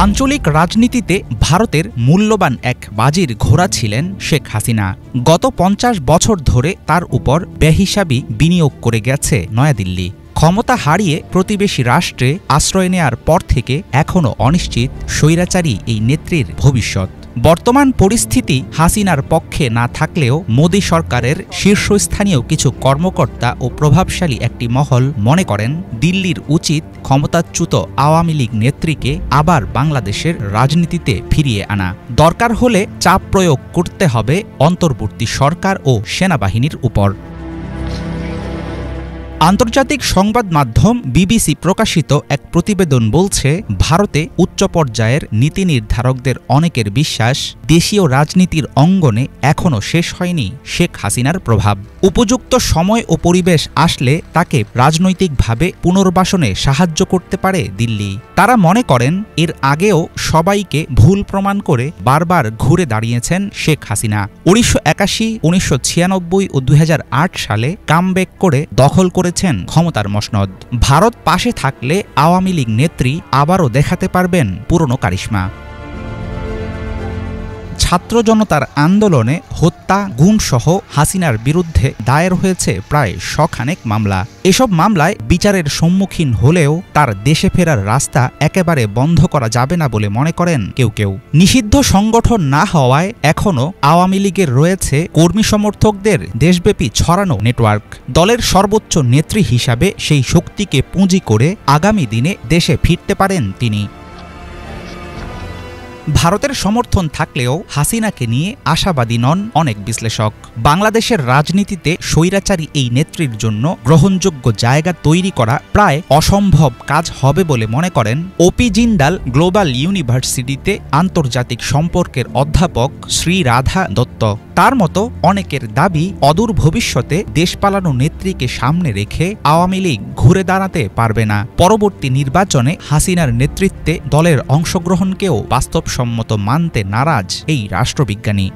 আঞ্চলিক রাজনীতিতে ভারতের মূল্যবান এক বাজির ঘোড়া ছিলেন শেখ হাসিনা। গত ৫০ বছর ধরে তার উপর বেহিসাবি বিনিয়োগ করে গেছে নয়াদিল্লি। ক্ষমতা হারিয়ে প্রতিবেশী রাষ্ট্রে আশ্রয় নেয়ার পর থেকে এখনও অনিশ্চিত স্বৈরাচারী এই নেত্রীর ভবিষ্যৎ। বর্তমান পরিস্থিতি হাসিনার পক্ষে না থাকলেও মোদী সরকারের শীর্ষস্থানীয় কিছু কর্মকর্তা ও প্রভাবশালী একটি মহল মনে করেন দিল্লির উচিত ক্ষমতাচ্যুত আওয়ামী লীগ নেত্রীকে আবার বাংলাদেশের রাজনীতিতে ফিরিয়ে আনা। দরকার হলে চাপ প্রয়োগ করতে হবে অন্তর্বর্তী সরকার ও সেনাবাহিনীর উপর। আন্তর্জাতিক সংবাদ মাধ্যম বিবিসি প্রকাশিত এক প্রতিবেদন বলছে, ভারতে উচ্চ পর্যায়ের নীতি নির্ধারকদের অনেকের বিশ্বাস, দেশীয় রাজনীতির অঙ্গনে এখনও শেষ হয়নি শেখ হাসিনার প্রভাব। উপযুক্ত সময় ও পরিবেশ আসলে তাকে রাজনৈতিকভাবে পুনর্বাসনে সাহায্য করতে পারে দিল্লি। তারা মনে করেন এর আগেও সবাইকে ভুল প্রমাণ করে বারবার ঘুরে দাঁড়িয়েছেন শেখ হাসিনা। ১৯৮১, ১৯৯৬ ও ২০০৮ সালে কামব্যাক করে দখল করেছেন ক্ষমতার মসনদ। ভারত পাশে থাকলে আওয়ামী লীগ নেত্রী আবারও দেখাতে পারবেন পুরনো কারিশমা। ছাত্র জনতার আন্দোলনে হত্যা, গুমসহ হাসিনার বিরুদ্ধে দায়ের হয়েছে প্রায় ১০০ খানেক মামলা। এসব মামলায় বিচারের সম্মুখীন হলেও তার দেশে ফেরার রাস্তা একেবারে বন্ধ করা যাবে না বলে মনে করেন কেউ কেউ। নিষিদ্ধ সংগঠন না হওয়ায় এখনও আওয়ামী লীগের রয়েছে কর্মী সমর্থকদের দেশব্যাপী ছড়ানো নেটওয়ার্ক। দলের সর্বোচ্চ নেত্রী হিসাবে সেই শক্তিকে পুঁজি করে আগামী দিনে দেশে ফিরতে পারেন তিনি। ভারতের সমর্থন থাকলেও হাসিনাকে নিয়ে আশাবাদী নন অনেক বিশ্লেষক। বাংলাদেশের রাজনীতিতে স্বৈরাচারী এই নেত্রীর জন্য গ্রহণযোগ্য জায়গা তৈরি করা প্রায় অসম্ভব কাজ হবে বলে মনে করেন ওপি জিন্দাল গ্লোবাল ইউনিভার্সিটিতে আন্তর্জাতিক সম্পর্কের অধ্যাপক শ্রী রাধা দত্ত। তার মতো অনেকের দাবি, অদূর ভবিষ্যতে দেশ পালানো নেত্রীকে সামনে রেখে আওয়ামী লীগ ঘুরে দাঁড়াতে পারবে না। পরবর্তী নির্বাচনে হাসিনার নেতৃত্বে দলের অংশগ্রহণকেও বাস্তবসম্মত মানতে নারাজ এই রাষ্ট্রবিজ্ঞানী।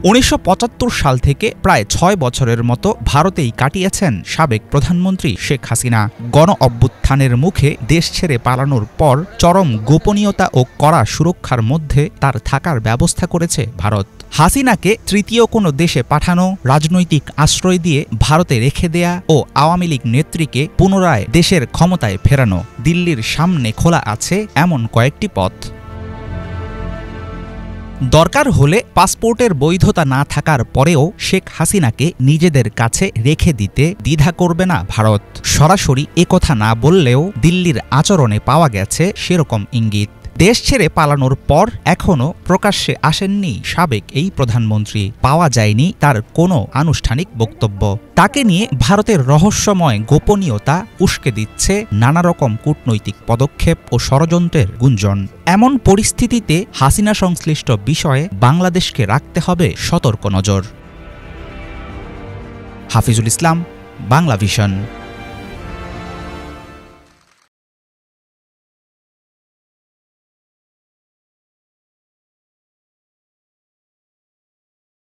১৯৭৫ সাল থেকে প্রায় ৬ বছরের মতো ভারতেই কাটিয়েছেন সাবেক প্রধানমন্ত্রী শেখ হাসিনা। গণ অভ্যুত্থানের মুখে দেশ ছেড়ে পালানোর পর চরম গোপনীয়তা ও কড়া সুরক্ষার মধ্যে তার থাকার ব্যবস্থা করেছে ভারত। হাসিনাকে তৃতীয় কোনো দেশে পাঠানো, রাজনৈতিক আশ্রয় দিয়ে ভারতে রেখে দেয়া ও আওয়ামী লীগ নেত্রীকে পুনরায় দেশের ক্ষমতায় ফেরানো, দিল্লির সামনে খোলা আছে এমন কয়েকটি পথ। দরকার হলে পাসপোর্টের বৈধতা না থাকার পরেও শেখ হাসিনাকে নিজেদের কাছে রেখে দিতে দ্বিধা করবে না ভারত। সরাসরি একথা না বললেও দিল্লির আচরণে পাওয়া গেছে সেরকম ইঙ্গিত। দেশ ছেড়ে পালানোর পর এখনও প্রকাশ্যে আসেননি সাবেক এই প্রধানমন্ত্রী। পাওয়া যায়নি তার কোনো আনুষ্ঠানিক বক্তব্য। তাকে নিয়ে ভারতের রহস্যময় গোপনীয়তা উস্কে দিচ্ছে নানা রকম কূটনৈতিক পদক্ষেপ ও ষড়যন্ত্রের গুঞ্জন। এমন পরিস্থিতিতে হাসিনা সংশ্লিষ্ট বিষয়ে বাংলাদেশকে রাখতে হবে সতর্ক নজর। হাফিজুল ইসলাম, বাংলা ভিশন।